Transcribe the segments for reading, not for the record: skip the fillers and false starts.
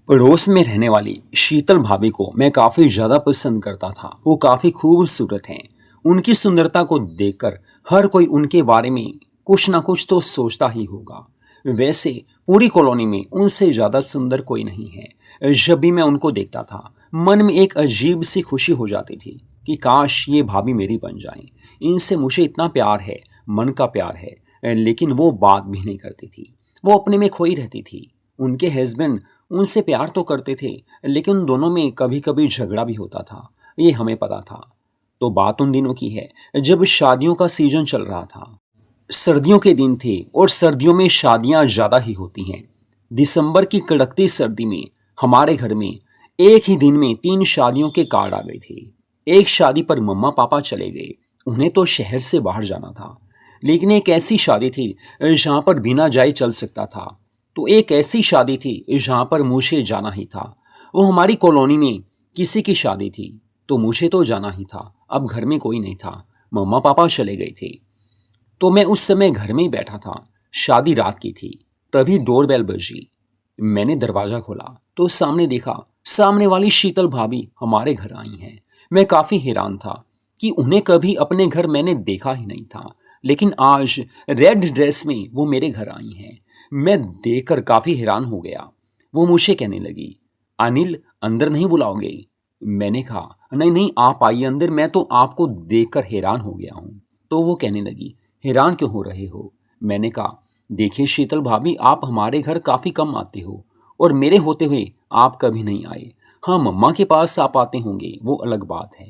पड़ोस में रहने वाली शीतल भाभी को मैं काफ़ी ज़्यादा पसंद करता था। वो काफ़ी खूबसूरत हैं। उनकी सुंदरता को देखकर हर कोई उनके बारे में कुछ ना कुछ तो सोचता ही होगा। वैसे पूरी कॉलोनी में उनसे ज़्यादा सुंदर कोई नहीं है। जब भी मैं उनको देखता था मन में एक अजीब सी खुशी हो जाती थी कि काश ये भाभी मेरी बन जाएं। इनसे मुझे इतना प्यार है, मन का प्यार है, लेकिन वो बात भी नहीं करती थी। वो अपने में खोई रहती थी। उनके हस्बैंड उनसे प्यार तो करते थे, लेकिन उन दोनों में कभी कभी झगड़ा भी होता था। ये हमें पता था। तो बात उन दिनों की है जब शादियों का सीजन चल रहा था। सर्दियों के दिन थे और सर्दियों में शादियां ज्यादा ही होती हैं। दिसंबर की कड़कती सर्दी में हमारे घर में एक ही दिन में 3 शादियों के कार्ड आ गए थे। एक शादी पर मम्मा पापा चले गए। उन्हें तो शहर से बाहर जाना था। लेकिन एक ऐसी शादी थी जहां पर बिना जाए चल सकता था। तो एक ऐसी शादी थी जहां पर मुझे जाना ही था। वो हमारी कॉलोनी में किसी की शादी थी, तो मुझे तो जाना ही था। अब घर में कोई नहीं था, मम्मा पापा चले गए थे। तो मैं उस समय घर में ही बैठा था। शादी रात की थी। तभी डोरबेल बजी। मैंने दरवाजा खोला तो सामने देखा, सामने वाली शीतल भाभी हमारे घर आई हैं। मैं काफी हैरान था कि उन्हें कभी अपने घर मैंने देखा ही नहीं था, लेकिन आज रेड ड्रेस में वो मेरे घर आई हैं। मैं देखकर काफी हैरान हो गया। वो मुझे कहने लगी, अनिल अंदर नहीं बुलाओगे? मैंने कहा, नहीं नहीं आप आइए अंदर, मैं तो आपको देखकर हैरान हो गया हूँ। तो वो कहने लगी, हैरान क्यों हो रहे हो? मैंने कहा, देखिए शीतल भाभी, आप हमारे घर काफ़ी कम आते हो और मेरे होते हुए आप कभी नहीं आए। हाँ, मम्मा के पास आप आते होंगे, वो अलग बात है।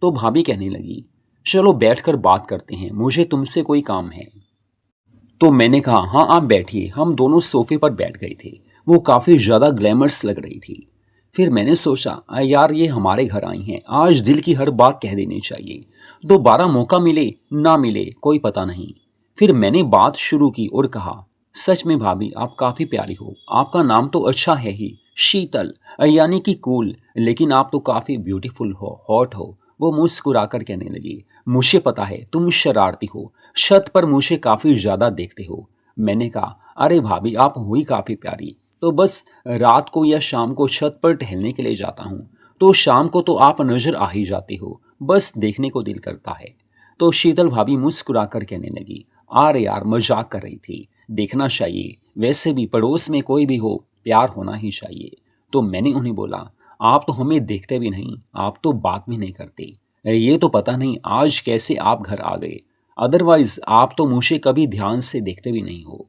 तो भाभी कहने लगी, चलो बैठकर बात करते हैं, मुझे तुमसे कोई काम है। तो मैंने कहा, हाँ आप बैठिए। हम दोनों सोफे पर बैठ गए थे। वो काफ़ी ज़्यादा ग्लैमरस लग रही थी। फिर मैंने सोचा, यार ये हमारे घर आई हैं, आज दिल की हर बात कह देनी चाहिए। दोबारा मौका मिले ना मिले कोई पता नहीं। फिर मैंने बात शुरू की और कहा, सच में भाभी आप काफ़ी प्यारी हो। आपका नाम तो अच्छा है ही, शीतल, यानी कि कूल, लेकिन आप तो काफ़ी ब्यूटीफुल हो, हॉट हो। वो मुस्कुराकर कहने लगी, मुझे पता है तुम शरारती हो, छत पर मुझे काफ़ी ज़्यादा देखते हो। मैंने कहा, अरे भाभी आप हुई काफ़ी प्यारी, तो बस रात को या शाम को छत पर टहलने के लिए जाता हूँ, तो शाम को तो आप नज़र आ ही जाते हो, बस देखने को दिल करता है। तो शीतल भाभी मुस्कुराकर कहने लगी, अरे यार मजाक कर रही थी, देखना चाहिए, वैसे भी पड़ोस में कोई भी हो प्यार होना ही चाहिए। तो मैंने उन्हें बोला, आप तो हमें देखते भी नहीं, आप तो बात भी नहीं करते। ये तो पता नहीं आज कैसे आप घर आ गए, अदरवाइज आप तो मुझे कभी ध्यान से देखते भी नहीं हो।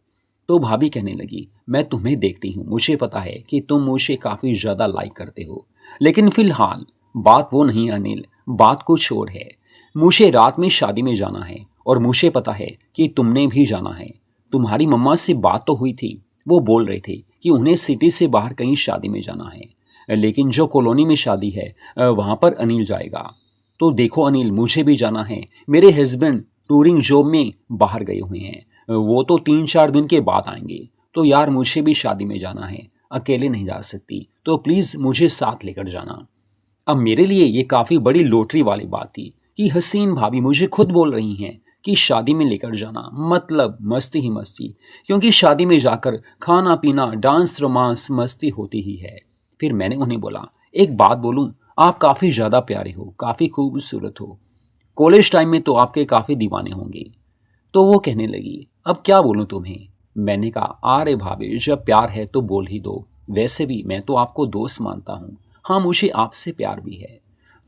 तो भाभी कहने लगी, मैं तुम्हें देखती हूँ, मुझे पता है कि तुम मुझे काफ़ी ज़्यादा लाइक करते हो, लेकिन फिलहाल बात वो नहीं अनिल, बात कुछ और है। मुझे रात में शादी में जाना है और मुझे पता है कि तुमने भी जाना है। तुम्हारी मम्मा से बात तो हुई थी, वो बोल रहे थे कि उन्हें सिटी से बाहर कहीं शादी में जाना है, लेकिन जो कॉलोनी में शादी है वहाँ पर अनिल जाएगा। तो देखो अनिल, मुझे भी जाना है। मेरे हस्बैंड टूरिंग जॉब में बाहर गए हुए हैं, वो तो 3-4 दिन के बाद आएंगे। तो यार मुझे भी शादी में जाना है, अकेले नहीं जा सकती, तो प्लीज़ मुझे साथ लेकर जाना। अब मेरे लिए ये काफ़ी बड़ी लॉटरी वाली बात थी कि हसीन भाभी मुझे खुद बोल रही हैं कि शादी में लेकर जाना, मतलब मस्ती ही मस्ती, क्योंकि शादी में जाकर खाना पीना डांस रोमांस मस्ती होती ही है। फिर मैंने उन्हें बोला, एक बात बोलूं, आप काफ़ी ज़्यादा प्यारे हो, काफ़ी खूबसूरत हो। कॉलेज टाइम में तो आपके काफ़ी दीवाने होंगे। तो वो कहने लगी, अब क्या बोलूं तुम्हें? मैंने कहा, अरे भाभी जब प्यार है तो बोल ही दो, वैसे भी मैं तो आपको दोस्त मानता हूँ। हाँ मुझे आपसे प्यार भी है।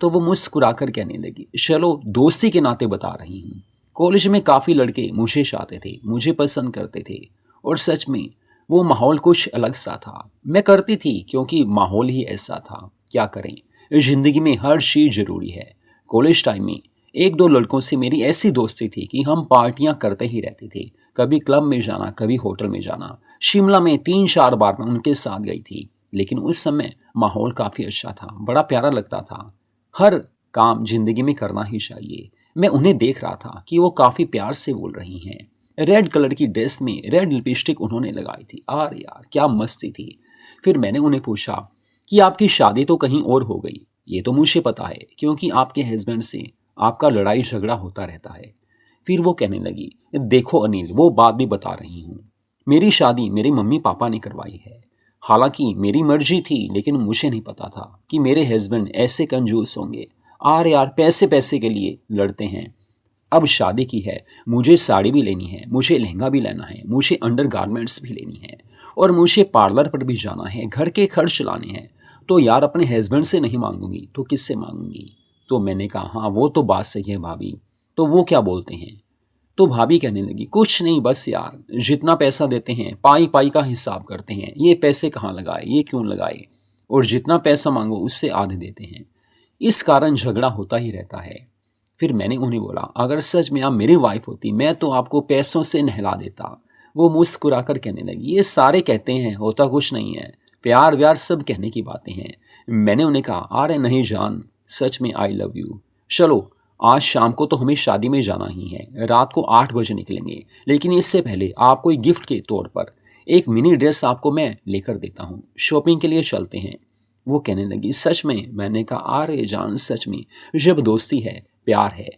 तो वो मुस्कुराकर कहने लगी, चलो दोस्ती के नाते बता रही हूँ। कॉलेज में काफ़ी लड़के मुझे चाहते थे, मुझे पसंद करते थे, और सच में वो माहौल कुछ अलग सा था। मैं करती थी क्योंकि माहौल ही ऐसा था, क्या करें, ज़िंदगी में हर चीज़ ज़रूरी है। कॉलेज टाइम में 1-2 लड़कों से मेरी ऐसी दोस्ती थी कि हम पार्टियां करते ही रहते थे। कभी क्लब में जाना, कभी होटल में जाना। शिमला में 3-4 बार मैं उनके साथ गई थी। लेकिन उस समय माहौल काफ़ी अच्छा था, बड़ा प्यारा लगता था। हर काम ज़िंदगी में करना ही चाहिए। मैं उन्हें देख रहा था कि वो काफ़ी प्यार से बोल रही हैं। रेड कलर की ड्रेस में रेड लिपस्टिक उन्होंने लगाई थी। अरे यार क्या मस्ती थी। फिर मैंने उन्हें पूछा कि आपकी शादी तो कहीं और हो गई। ये तो मुझे पता है क्योंकि आपके हस्बैंड से आपका लड़ाई झगड़ा होता रहता है। फिर वो कहने लगी, देखो अनिल वो बात भी बता रही हूँ। मेरी शादी मेरे मम्मी पापा ने करवाई है। हालांकि मेरी मर्जी थी, लेकिन मुझे नहीं पता था कि मेरे हस्बैंड ऐसे कंजूस होंगे। अरे यार, पैसे पैसे के लिए लड़ते हैं। अब शादी की है, मुझे साड़ी भी लेनी है, मुझे लहंगा भी लेना है, मुझे अंडरगारमेंट्स भी लेनी है, और मुझे पार्लर पर भी जाना है, घर के खर्च चलाने हैं। तो यार अपने हस्बैंड से नहीं मांगूंगी तो किससे मांगूंगी? तो मैंने कहा हाँ वो तो बात सही है भाभी, तो वो क्या बोलते हैं? तो भाभी कहने लगी कुछ नहीं, बस यार जितना पैसा देते हैं पाई पाई का हिसाब करते हैं, ये पैसे कहाँ लगाए, ये क्यों लगाए, और जितना पैसा मांगो उससे आधे देते हैं। इस कारण झगड़ा होता ही रहता है। फिर मैंने उन्हें बोला अगर सच में आप मेरी वाइफ होती मैं तो आपको पैसों से नहला देता। वो मुस्कुराकर कहने लगी ये सारे कहते हैं, होता कुछ नहीं है, प्यार व्यार सब कहने की बातें हैं। मैंने उन्हें कहा अरे नहीं जान, सच में आई लव यू। चलो आज शाम को तो हमें शादी में जाना ही है, रात को 8 बजे निकलेंगे, लेकिन इससे पहले आपको एक गिफ्ट के तौर पर एक मिनी ड्रेस आपको मैं लेकर देता हूँ, शॉपिंग के लिए चलते हैं। वो कहने लगी सच में? मैंने कहा अरे जान सच में, जब दोस्ती है, प्यार है,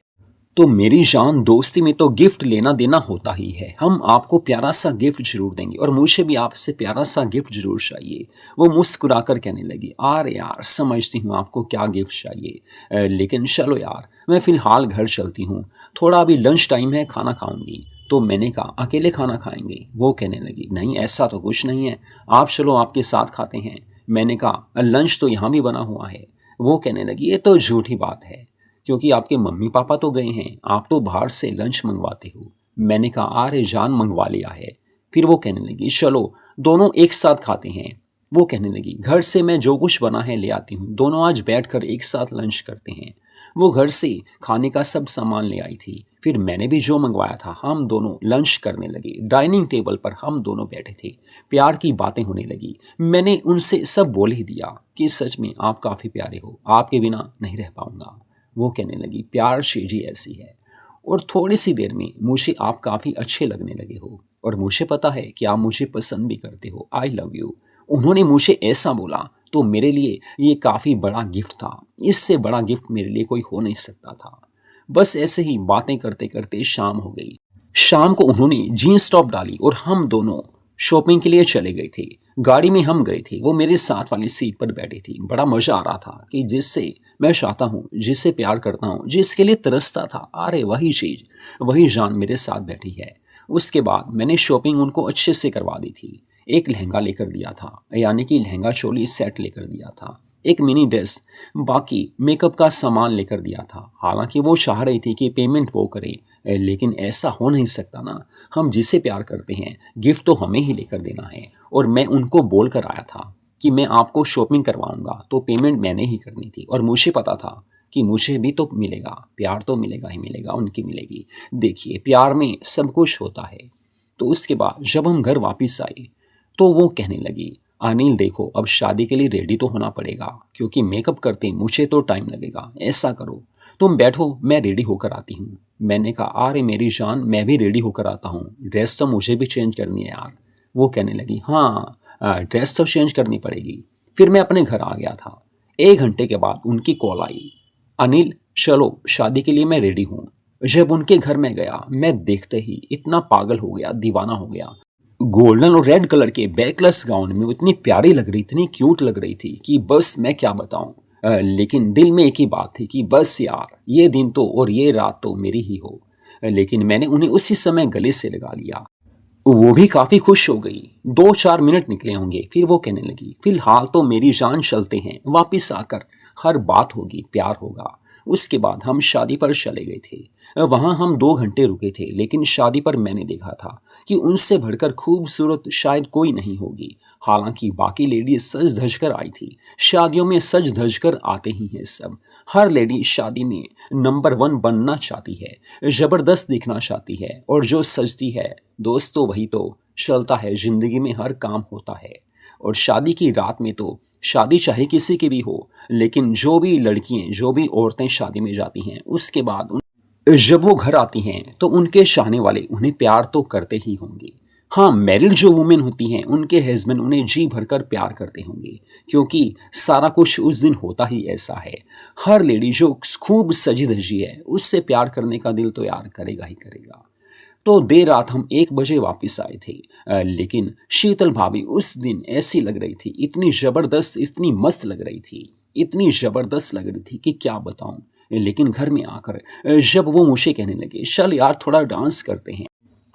तो मेरी जान दोस्ती में तो गिफ्ट लेना देना होता ही है। हम आपको प्यारा सा गिफ्ट जरूर देंगे और मुझे भी आपसे प्यारा सा गिफ्ट जरूर चाहिए। वो मुस्कुराकर कहने लगी अरे यार समझती हूँ आपको क्या गिफ्ट चाहिए, लेकिन चलो यार मैं फ़िलहाल घर चलती हूँ, थोड़ा अभी लंच टाइम है, खाना खाऊंगी। तो मैंने कहा अकेले खाना खाएंगे? वो कहने लगी नहीं ऐसा तो कुछ नहीं है, आप चलो आपके साथ खाते हैं। मैंने कहा लंच तो यहाँ भी बना हुआ है। वो कहने लगी ये तो झूठी बात है, क्योंकि आपके मम्मी पापा तो गए हैं, आप तो बाहर से लंच मंगवाते हो। मैंने कहा अरे जान मंगवा लिया है। फिर वो कहने लगी चलो दोनों एक साथ खाते हैं। वो कहने लगी घर से मैं जो कुछ बना है ले आती हूँ, दोनों आज बैठकर एक साथ लंच करते हैं। वो घर से खाने का सब सामान ले आई थी, फिर मैंने भी जो मंगवाया था, हम दोनों लंच करने लगे। डाइनिंग टेबल पर हम दोनों बैठे थे, प्यार की बातें होने लगी। मैंने उनसे सब बोल ही दिया कि सच में आप काफ़ी प्यारे हो, आपके बिना नहीं रह पाऊंगा। वो कहने लगी प्यार चीज ही ऐसी है, और थोड़ी सी देर में मुझे आप काफ़ी अच्छे लगने लगे हो, और मुझे पता है कि आप मुझे पसंद भी करते हो, आई लव यू। उन्होंने मुझे ऐसा बोला तो मेरे लिए ये काफ़ी बड़ा गिफ्ट था, इससे बड़ा गिफ्ट मेरे लिए कोई हो नहीं सकता था। बस ऐसे ही बातें करते करते शाम हो गई। शाम को उन्होंने जीन्स टॉप डाली और हम दोनों शॉपिंग के लिए चले गए थे। गाड़ी में हम गए थे, वो मेरे साथ वाली सीट पर बैठी थी। बड़ा मजा आ रहा था कि जिससे मैं चाहता हूँ, जिससे प्यार करता हूँ, जिसके लिए तरसता था, अरे वही चीज, वही जान मेरे साथ बैठी है। उसके बाद मैंने शॉपिंग उनको अच्छे से करवा दी थी। एक लहंगा लेकर दिया था, यानी कि लहंगा चोली सेट लेकर दिया था, एक मिनी ड्रेस, बाकी मेकअप का सामान लेकर दिया था। हालांकि वो चाह रही थी कि पेमेंट वो करे, लेकिन ऐसा हो नहीं सकता ना। हम जिसे प्यार करते हैं गिफ्ट तो हमें ही लेकर देना है, और मैं उनको बोल कर आया था कि मैं आपको शॉपिंग करवाऊंगा तो पेमेंट मैंने ही करनी थी, और मुझे पता था कि मुझे भी तो मिलेगा, प्यार तो मिलेगा ही मिलेगा, उनकी मिलेगी। देखिए प्यार में सब कुछ होता है। तो उसके बाद जब हम घर वापस आए तो वो कहने लगी अनिल देखो अब शादी के लिए रेडी तो होना पड़ेगा, क्योंकि मेकअप करते मुझे तो टाइम लगेगा। ऐसा करो तुम बैठो, मैं रेडी होकर आती हूँ। मैंने कहा अरे मेरी जान मैं भी रेडी होकर आता हूँ, ड्रेस तो मुझे भी चेंज करनी है यार। वो कहने लगी हाँ ड्रेस तो चेंज करनी पड़ेगी। फिर मैं अपने घर आ गया था। 1 घंटे के बाद उनकी कॉल आई, अनिल चलो शादी के लिए मैं रेडी हूँ। जब उनके घर में गया मैं देखते ही इतना पागल हो गया, दीवाना हो गया। गोल्डन और रेड कलर के बैकलेस गाउन में वो इतनी प्यारी लग रही, इतनी क्यूट लग रही थी कि बस मैं क्या बताऊं। लेकिन दिल में एक ही बात थी कि बस यार ये दिन तो और ये रात तो मेरी ही हो। लेकिन मैंने उन्हें उसी समय गले से लगा लिया। वो भी काफी खुश हो गई। 2-4 मिनट निकले होंगे, फिर वो कहने लगी फिलहाल तो मेरी जान चलते हैं, वापिस आकर हर बात होगी, प्यार होगा। उसके बाद हम शादी पर चले गए थे। वहां हम 2 घंटे रुके थे, लेकिन शादी पर मैंने देखा था कि उनसे बढ़कर खूबसूरत शायद कोई नहीं होगी। हालांकि बाकी लेडीज सज धज कर आई थी, शादियों में सज धज कर आते ही हैं सब। हर लेडी शादी में नंबर 1 बनना चाहती है, जबरदस्त दिखना चाहती है, और जो सजती है दोस्तों वही तो चलता है, जिंदगी में हर काम होता है। और शादी की रात में तो शादी चाहे किसी की भी हो, लेकिन जो भी लड़कियां, जो भी औरतें शादी में जाती हैं, उसके बाद जब वो घर आती हैं तो उनके चाहने वाले उन्हें प्यार तो करते ही होंगे। हाँ, मैरिड जो वुमेन होती हैं उनके हस्बैंड उन्हें जी भरकर प्यार करते होंगे, क्योंकि सारा कुछ उस दिन होता ही ऐसा है। हर लेडी जो खूब सजी धजी है उससे प्यार करने का दिल तो यार करेगा ही करेगा। तो देर रात हम 1 बजे वापस आए थे। लेकिन शीतल भाभी उस दिन ऐसी लग रही थी, इतनी ज़बरदस्त, इतनी मस्त लग रही थी, इतनी ज़बरदस्त लग रही थी कि क्या बताऊँ। लेकिन घर में आकर जब वो मुझे कहने लगे, चल यार थोड़ा डांस करते हैं।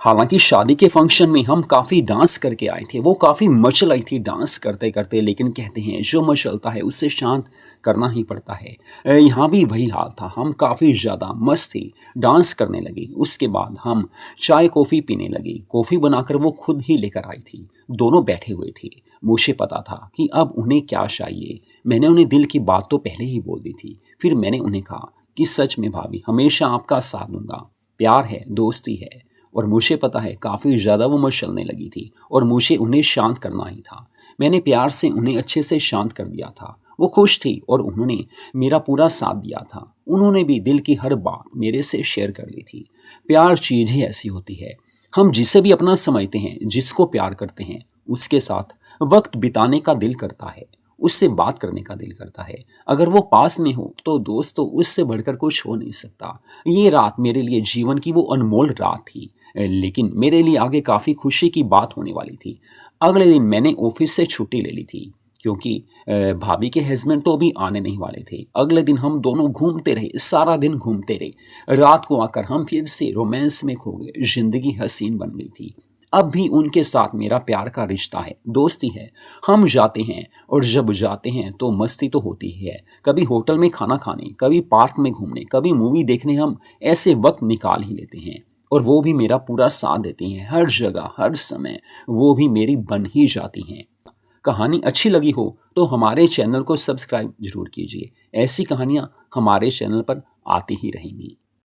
हालाँकि शादी के फंक्शन में हम काफ़ी डांस करके आए थे, वो काफ़ी मचल आई थी डांस करते-करते, लेकिन कहते हैं जो मचलता है उससे शांत करना ही पड़ता है। यहाँ भी वही हाल था, हम काफ़ी ज़्यादा मस्त थे, डांस करने लगे। उसके बाद हम चाय-कॉफ़ी पीने लगे, कॉफ़ी बनाकर वो खुद ही लेकर आई थी। दोनों बैठे हुए थे, मुझे पता था कि अब उन्हें क्या चाहिए। मैंने उन्हें दिल की बात तो पहले ही बोल दी थी। फिर मैंने उन्हें कहा कि सच में भाभी हमेशा आपका साथ दूँगा, प्यार है, दोस्ती है। और मुझे पता है काफ़ी ज़्यादा वो मचलने लगी थी और मुझे उन्हें शांत करना ही था। मैंने प्यार से उन्हें अच्छे से शांत कर दिया था। वो खुश थी और उन्होंने मेरा पूरा साथ दिया था। उन्होंने भी दिल की हर बात मेरे से शेयर कर ली थी। प्यार चीज़ ही ऐसी होती है। हम जिसे भी अपना समझते हैं, जिसको प्यार करते हैं, उसके साथ वक़्त बिताने का दिल करता है, उससे बात करने का दिल करता है। अगर वो पास में हो तो दोस्तों उससे बढ़कर कुछ हो नहीं सकता। ये रात मेरे लिए जीवन की वो अनमोल रात थी। लेकिन मेरे लिए आगे काफ़ी खुशी की बात होने वाली थी। अगले दिन मैंने ऑफ़िस से छुट्टी ले ली थी क्योंकि भाभी के हस्बैंड तो अभी आने नहीं वाले थे। अगले दिन हम दोनों घूमते रहे, सारा दिन घूमते रहे। रात को आकर हम फिर से रोमांस में खो गए, ज़िंदगी हसीन बन गई थी। अब भी उनके साथ मेरा प्यार का रिश्ता है, दोस्ती है। हम जाते हैं और जब जाते हैं तो मस्ती तो होती ही है। कभी होटल में खाना खाने, कभी पार्क में घूमने, कभी मूवी देखने हम ऐसे वक़्त निकाल ही लेते हैं। और वो भी मेरा पूरा साथ देती हैं, हर जगह, हर समय वो भी मेरी बन ही जाती हैं। कहानी अच्छी लगी हो तो हमारे चैनल को सब्सक्राइब ज़रूर कीजिए। ऐसी कहानियाँ हमारे चैनल पर आती ही रहेंगी।